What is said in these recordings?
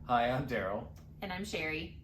Hi, I'm Daryl. And I'm Sherry.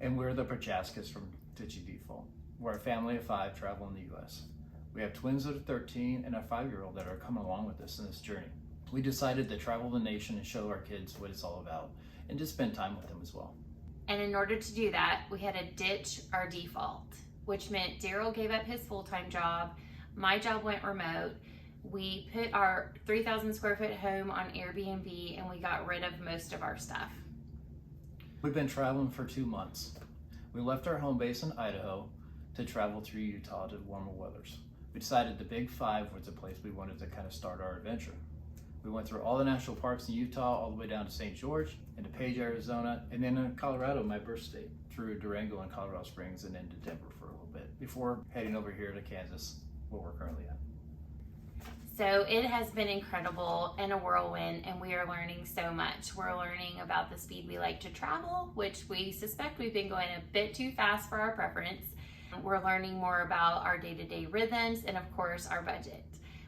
And we're the Prochaskas from Tichy Default. We're a family of 5 traveling the U.S. We have twins that are 13 and a 5-year-old that are coming along with us in this journey. We decided to travel the nation and show our kids what it's all about and just spend time with them as well. And in order to do that, we had to ditch our default, which meant Daryl gave up his full-time job. My job went remote. We put our 3,000 square foot home on Airbnb and we got rid of most of our stuff. We've been traveling for 2 months. We left our home base in Idaho to travel through Utah to warmer weathers. We decided the Big 5 was the place we wanted to kind of start our adventure. We went through all the national parks in Utah, all the way down to St. George, into Page, Arizona, and then in Colorado, my birth state, through Durango and Colorado Springs, and into Denver for a little bit, before heading over here to Kansas, where we're currently at. So it has been incredible and a whirlwind, and we are learning so much. We're learning about the speed we like to travel, which we suspect we've been going a bit too fast for our preference. We're learning more about our day-to-day rhythms and, of course, our budget.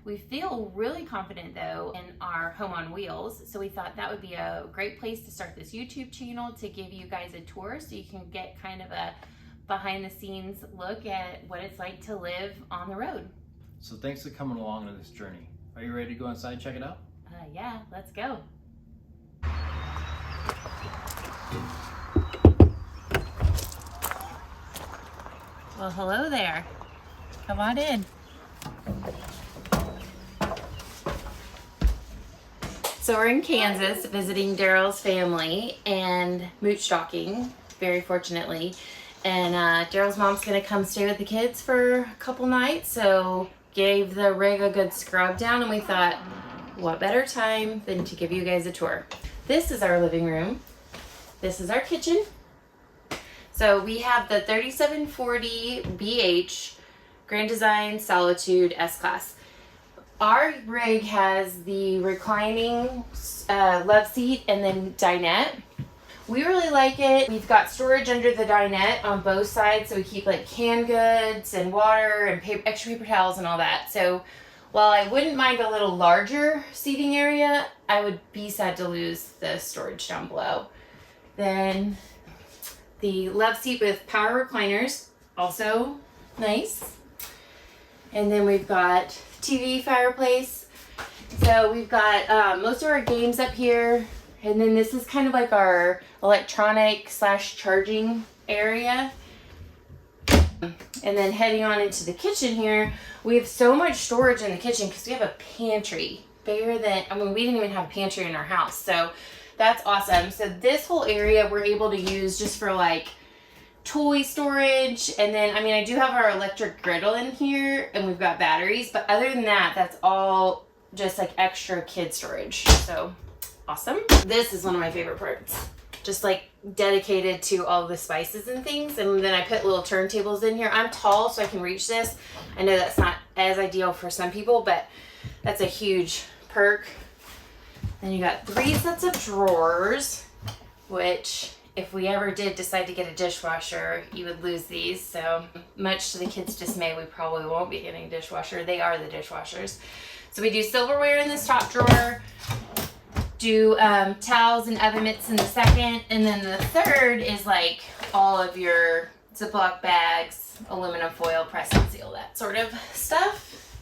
We feel really confident, though, in our home on wheels, so we thought that would be a great place to start this YouTube channel to give you guys a tour so you can get kind of a behind-the-scenes look at what it's like to live on the road. So thanks for coming along on this journey. Are you ready to go inside and check it out? Yeah, let's go. Well, hello there. Come on in. So we're in Kansas visiting Daryl's family and mooch stalking, very fortunately. And Daryl's mom's gonna come stay with the kids for a couple nights, so gave the rig a good scrub down, and we thought, what better time than to give you guys a tour. This is our living room. This is our kitchen. So we have the 3740 BH Grand Design Solitude S-Class. Our rig has the reclining love seat and then dinette. We really like it. We've got storage under the dinette on both sides, so we keep like canned goods and water and extra paper towels and all that. So while I wouldn't mind a little larger seating area, I would be sad to lose the storage down below. Then the love seat with power recliners, also nice. And then we've got TV, fireplace. So we've got most of our games up here. And then this is kind of like our electronic / charging area. And then heading on into the kitchen here, we have so much storage in the kitchen because we have a pantry bigger than, we didn't even have a pantry in our house. So that's awesome. So this whole area we're able to use just for like toy storage. And then, I do have our electric griddle in here and we've got batteries, but other than that, that's all just like extra kid storage. So awesome. This is one of my favorite parts. Just like dedicated to all the spices and things. And then I put little turntables in here. I'm tall, so I can reach this. I know that's not as ideal for some people, but that's a huge perk. Then you got 3 sets of drawers, which if we ever did decide to get a dishwasher, you would lose these. So much to the kids' dismay, we probably won't be getting a dishwasher. They are the dishwashers. So we do silverware in this top drawer, do towels and oven mitts in the second, and then the third is like all of your Ziploc bags, aluminum foil, press and seal, that sort of stuff.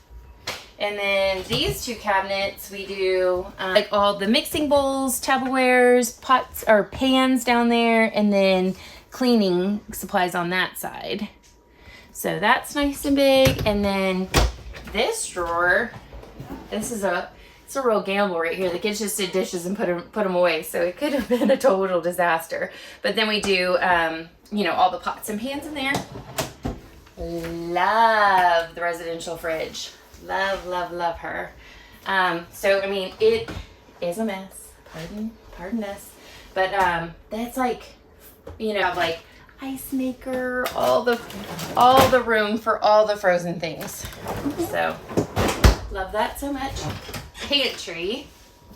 And then these 2 cabinets, we do like all the mixing bowls, Tupperwares, pots or pans down there, and then cleaning supplies on that side. So that's nice and big. And then this drawer, it's a real gamble right here. The kids just did dishes and put them away, so it could have been a total disaster. But then we do, all the pots and pans in there. Love the residential fridge. Love, love, love her. So it is a mess. Pardon us. But that's like, like ice maker, all the room for all the frozen things. So love that so much. Pantry.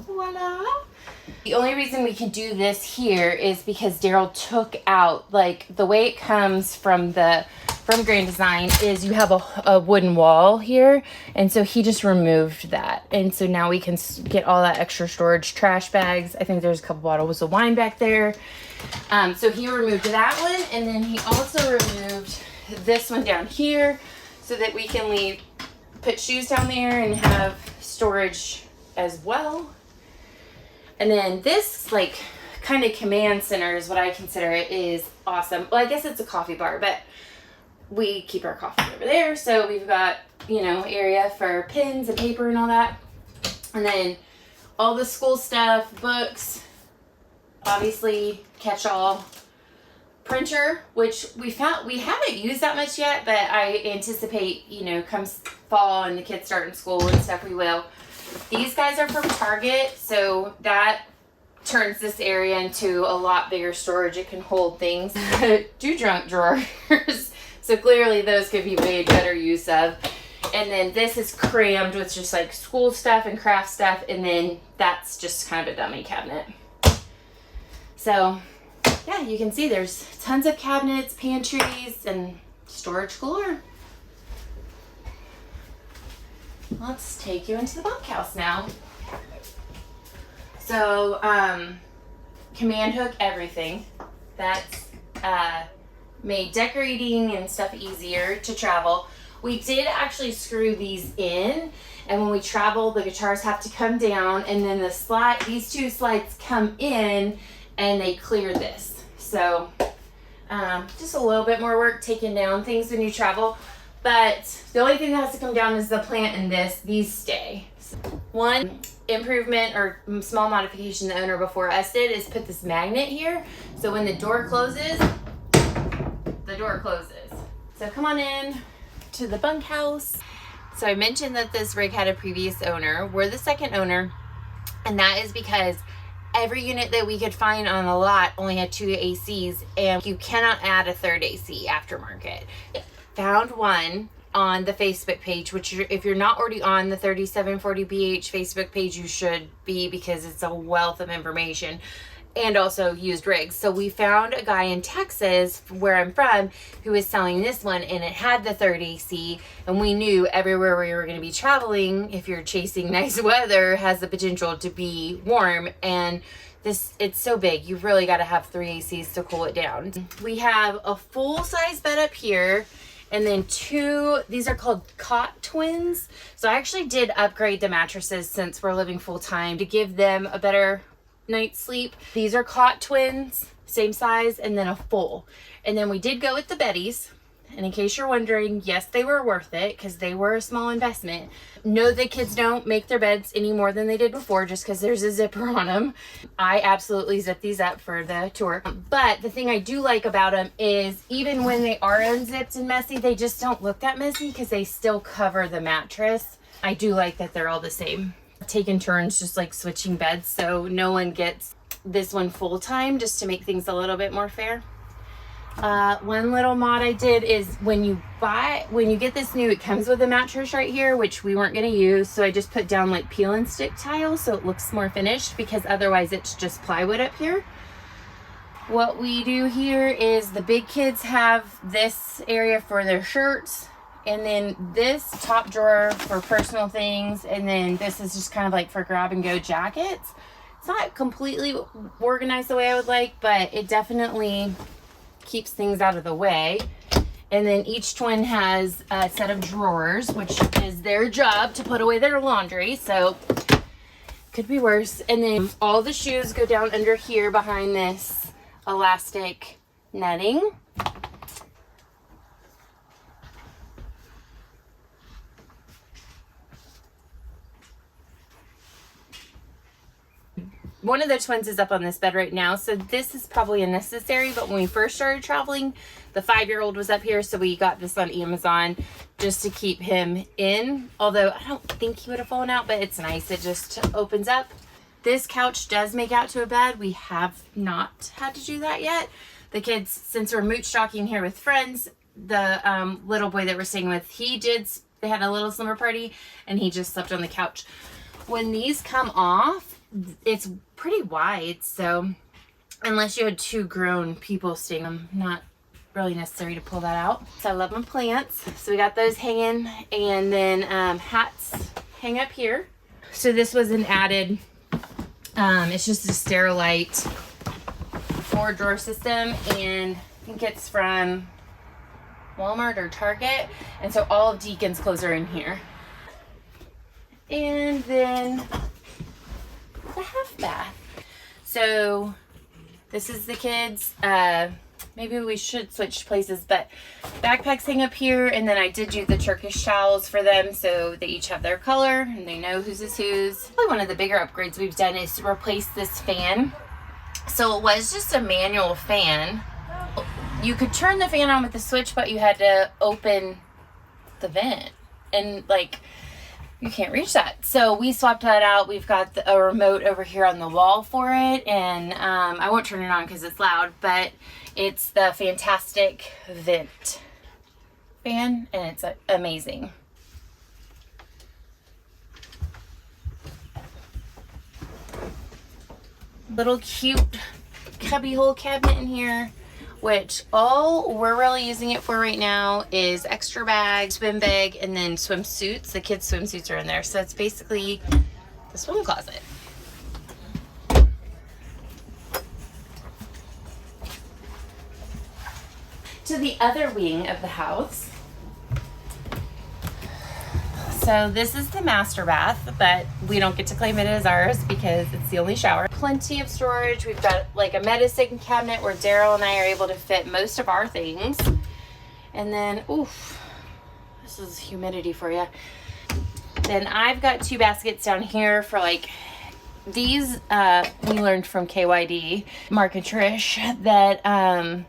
Voila. The only reason we can do this here is because Daryl took out, like, the way it comes from the from Grand Design is you have a wooden wall here, and so he just removed that, and so now we can get all that extra storage, trash bags. I think there's a couple bottles of wine back there. So he removed that one, and then he also removed this one down here so that we can put shoes down there and have storage as well. And then this like kind of command center is what I consider it, is awesome. Well, I guess it's a coffee bar, but we keep our coffee over there. So we've got, you know, area for pens and paper and all that. And then all the school stuff, books, obviously catch-all printer, which we haven't used that much yet, but I anticipate, you know, comes fall and the kids start in school and stuff, we will. These guys are from Target, so that turns this area into a lot bigger storage. It can hold things. 2 junk drawers. So clearly those could be made better use of. And then this is crammed with just like school stuff and craft stuff. And then that's just kind of a dummy cabinet. So yeah, you can see there's tons of cabinets, pantries, and storage galore. Let's take you into the bunkhouse now. So, command hook everything. That's made decorating and stuff easier to travel. We did actually screw these in, and when we travel, the guitars have to come down, and then these 2 slides come in, and they clear this. So, just a little bit more work taking down things when you travel. But the only thing that has to come down is the plant and these stay. One improvement or small modification the owner before us did is put this magnet here. So when the door closes, the door closes. So come on in to the bunkhouse. So I mentioned that this rig had a previous owner. We're the second owner, and that is because every unit that we could find on the lot only had 2 ACs, and you cannot add a 3rd AC aftermarket. Found one on the Facebook page, which if you're not already on the 3740BH Facebook page, you should be, because it's a wealth of information and also used rigs. So we found a guy in Texas, where I'm from, who was selling this one, and it had the 3rd AC, and we knew everywhere we were going to be traveling, if you're chasing nice weather, has the potential to be warm. And it's so big, you've really got to have 3 ACs to cool it down. We have a full-size bed up here, and then 2, these are called cot twins. So I actually did upgrade the mattresses since we're living full-time to give them a better night's sleep. These are cot twins, same size, and then a full. And then we did go with the beddies. And in case you're wondering, yes, they were worth it because they were a small investment. No, the kids don't make their beds any more than they did before just because there's a zipper on them. I absolutely zip these up for the tour. But the thing I do like about them is even when they are unzipped and messy, they just don't look that messy because they still cover the mattress. I do like that they're all the same. Taking turns just like switching beds, so no one gets this one full time, just to make things a little bit more fair. One little mod I did is when you get this new, it comes with a mattress right here, which we weren't going to use, so I just put down like peel and stick tile so it looks more finished, because otherwise it's just plywood up here. What we do here is the big kids have this area for their shirts, and then this top drawer for personal things, and then this is just kind of like for grab and go jackets. It's not completely organized the way I would like, but it definitely keeps things out of the way. And then each twin has a set of drawers, which is their job to put away their laundry, so could be worse. And then all the shoes go down under here behind this elastic netting. One of the twins is up on this bed right now, so this is probably unnecessary, but when we first started traveling, the 5-year-old was up here, so we got this on Amazon just to keep him in, although I don't think he would have fallen out, but it's nice. It just opens up. This couch does make out to a bed. We have not had to do that yet. The kids, since we're mooch stocking here with friends, the little boy that we're staying with, they had a little slumber party, and he just slept on the couch. When these come off, it's pretty wide, so unless you had 2 grown people staying, I'm not really necessary to pull that out. So I love my plants. So we got those hanging, and then hats hang up here. So this was an added, it's just a Sterilite 4-drawer system, and I think it's from Walmart or Target. And so all of Deacon's clothes are in here. And then the half bath. So this is the kids. Maybe we should switch places, but backpacks hang up here, and then I did do the Turkish towels for them so they each have their color and they know whose is whose. Probably one of the bigger upgrades we've done is to replace this fan. So it was just a manual fan. You could turn the fan on with the switch, but you had to open the vent, and like, you can't reach that. So we swapped that out. We've got a remote over here on the wall for it, and I won't turn it on because it's loud, but it's the Fantastic Vent fan, and it's amazing. Little cute cubby hole cabinet in here, which all we're really using it for right now is extra bag, swim bag, and then swimsuits. The kids' swimsuits are in there. So it's basically the swim closet. To the other wing of the house. So this is the master bath, but we don't get to claim it as ours because it's the only shower. Plenty of storage. We've got like a medicine cabinet where Daryl and I are able to fit most of our things. And then, oof, this is humidity for you. Then I've got 2 baskets down here for like, these we learned from KYD, Mark and Trish, that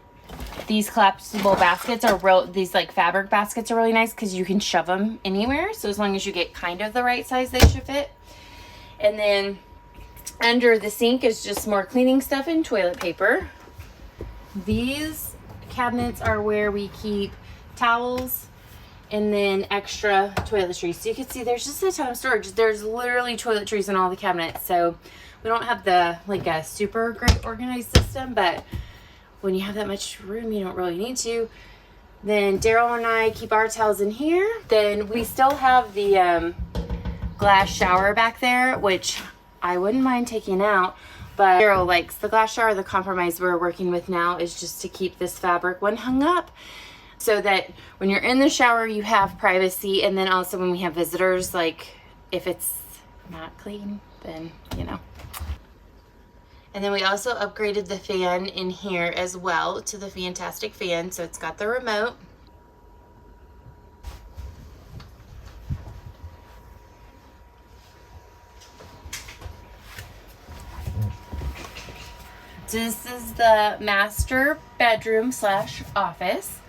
these collapsible baskets are these like fabric baskets are really nice because you can shove them anywhere. So as long as you get kind of the right size, they should fit. And then under the sink is just more cleaning stuff and toilet paper. These cabinets are where we keep towels and then extra toiletries. So you can see there's just a ton of storage. There's literally toiletries in all the cabinets. So we don't have a super great organized system, but when you have that much room, you don't really need to. Then Daryl and I keep our towels in here. Then we still have the glass shower back there, which I wouldn't mind taking out, but Daryl likes the glass shower. The compromise we're working with now is just to keep this fabric one hung up so that when you're in the shower, you have privacy. And then also when we have visitors, like if it's not clean, then, you know. And then we also upgraded the fan in here as well to the Fantastic fan. So it's got the remote. This is the master bedroom / office.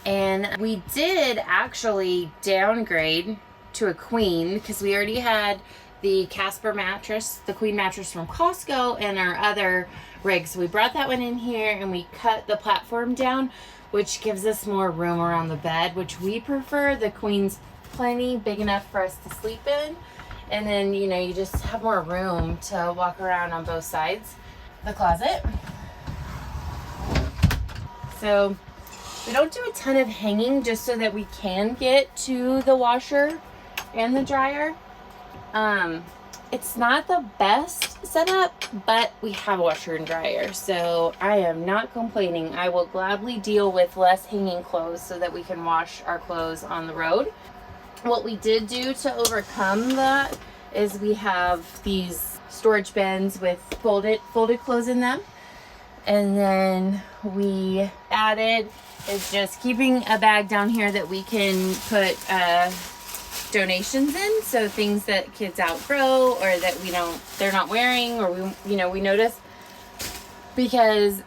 And we did actually downgrade to a queen because we already had the Casper mattress, the queen mattress from Costco, and our other rig. So we brought that one in here and we cut the platform down, which gives us more room around the bed, which we prefer. The queen's plenty big enough for us to sleep in. And then, you know, you just have more room to walk around on both sides. The closet. So we don't do a ton of hanging just so that we can get to the washer and the dryer. It's not the best setup, but we have a washer and dryer, so I am not complaining. I will gladly deal with less hanging clothes so that we can wash our clothes on the road. What we did do to overcome that is we have these storage bins with folded clothes in them, and then we added is just keeping a bag down here that we can put donations in, so things that kids outgrow or that they're not wearing, or we notice, because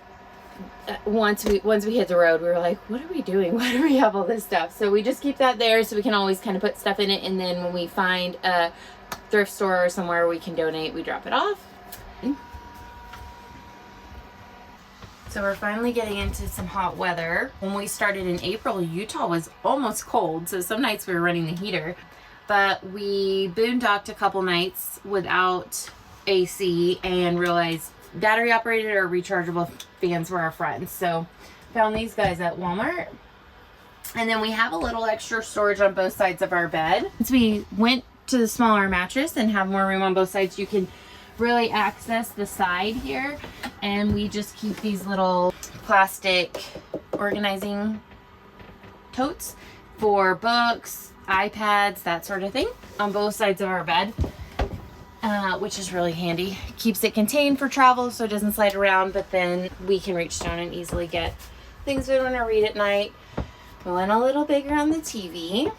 once we hit the road, we were like, what are we doing? Why do we have all this stuff? So we just keep that there so we can always kind of put stuff in it, and then when we find a thrift store or somewhere we can donate, we drop it off. So we're finally getting into some hot weather. When we started in April, Utah was almost cold, so some nights we were running the heater. But we boondocked a couple nights without AC and realized battery operated or rechargeable fans were our friends. So Found these guys at Walmart. And then we have a little extra storage on both sides of our bed. Since we went to the smaller mattress and have more room on both sides, you can really access the side here. And we just keep these little plastic organizing totes for books, iPads, that sort of thing on both sides of our bed, which is really handy. Keeps it contained for travel so it doesn't slide around, but then we can reach down and easily get things we want to read at night. We went a little bigger on the TV.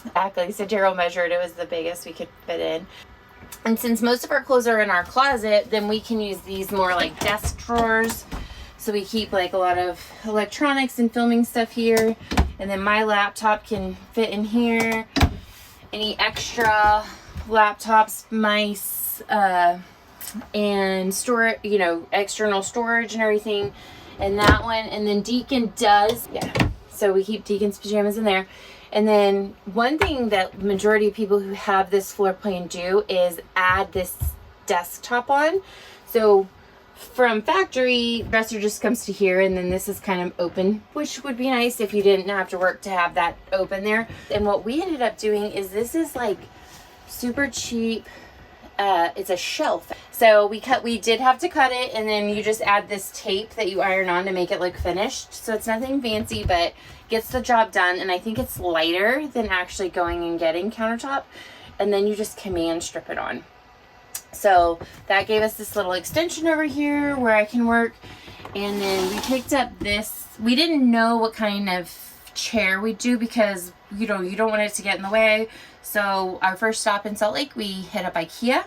Exactly, so Daryl measured, it was the biggest we could fit in. And since most of our clothes are in our closet, then we can use these more like desk drawers. So we keep like a lot of electronics and filming stuff here. And then my laptop can fit in here. Any extra laptops, mice, and store, you know, external storage and everything. And that one, and then Deacon does, yeah. So we keep Deacon's pajamas in there. And then one thing that the majority of people who have this floor plan do is add this desktop on. So from factory, dresser just comes to here, and then this is kind of open, which would be nice if you didn't have to work to have that open there. And what we ended up doing is this is like super cheap. It's a shelf. So we did have to cut it, and then you just add this tape that you iron on to make it look finished. So it's nothing fancy, but gets the job done. And I think it's lighter than actually going and getting countertop. And then you just command strip it on. So that gave us this little extension over here where I can work. And then we picked up this. We didn't know what kind of chair we do because you don't want it to get in the way. So our first stop in Salt Lake, we hit up IKEA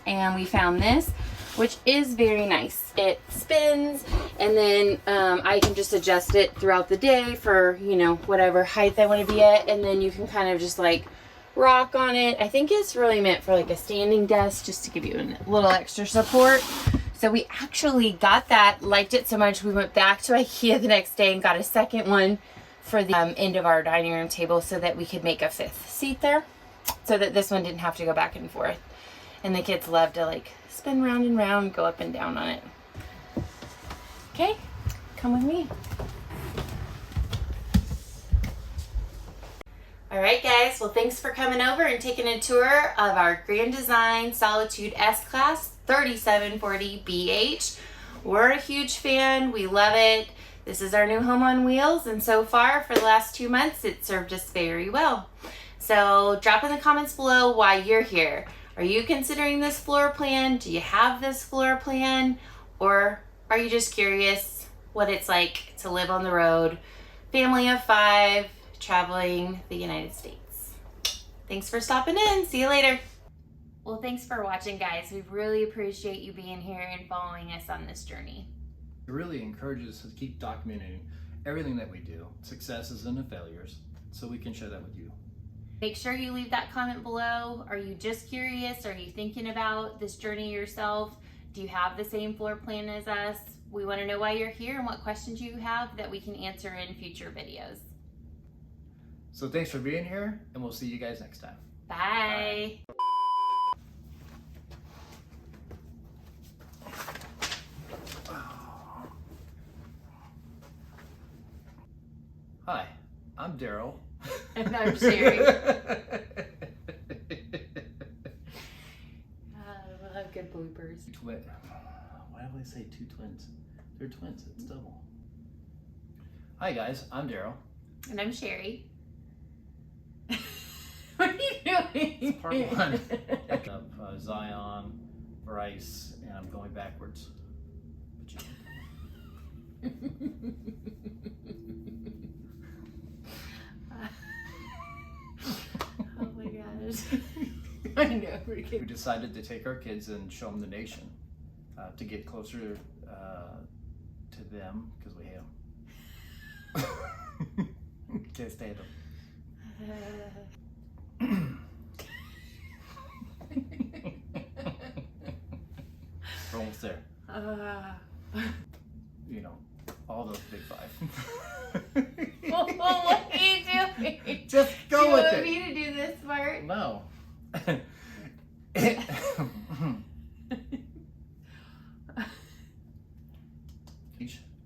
and we found this, which is very nice. It spins, and then I can just adjust it throughout the day for, you know, whatever height I want to be at. And then you can kind of just like rock on it. I think it's really meant for like a standing desk, just to give you a little extra support. So we actually got that, liked it so much, we went back to IKEA the next day and got a second one for the end of our dining room table so that we could make a fifth seat there, so that this one didn't have to go back and forth. And the kids love to like spin round and round, go up and down on it. Okay, come with me. All right, guys, well, thanks for coming over and taking a tour of our Grand Design Solitude S-Class 3740BH. We're a huge fan. We love it. This is our new home on wheels, and so far for the last 2 months, it served us very well. So drop in the comments below why you're here. Are you considering this floor plan? Do you have this floor plan? Or are you just curious what it's like to live on the road, family of 5, traveling the United States? Thanks for stopping in. See you later. Well, thanks for watching, guys. We really appreciate you being here and following us on this journey. It really encourages us to keep documenting everything that we do, successes and the failures, so we can share that with you. Make sure you leave that comment below. Are you just curious? Are you thinking about this journey yourself? Do you have the same floor plan as us? We want to know why you're here and what questions you have that we can answer in future videos. So thanks for being here, and we'll see you guys next time. Bye. Hi, I'm Daryl. And I'm Sherry. We'll have good bloopers. Why do I say 2 twins? They're twins, it's double. Hi guys, I'm Daryl. And I'm Sherry. What are you doing? It's part 1. Zion, Bryce, and I'm going backwards. Oh my gosh. I know. We decided to take our kids and show them the nation to get closer to them because we hate them. Can't stand them. We're almost there. You know, all those big 5. What are you doing? Just go with it. Do you want me to do this part? No.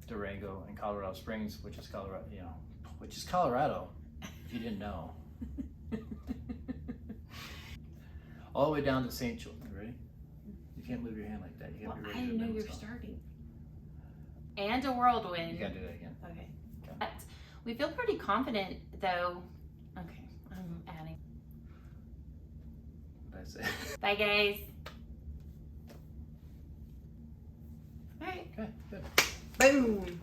Durango, and Colorado Springs, which is Colorado, if you didn't know. All the way down to St. George. Ready? You can't move your hand like that. You gotta be ready I to didn't know move you were it. starting. And a whirlwind. You gotta do that again. Okay. Okay. But we feel pretty confident, though. Okay, I'm adding. That's it. Bye, guys. All right. Okay, good. Boom.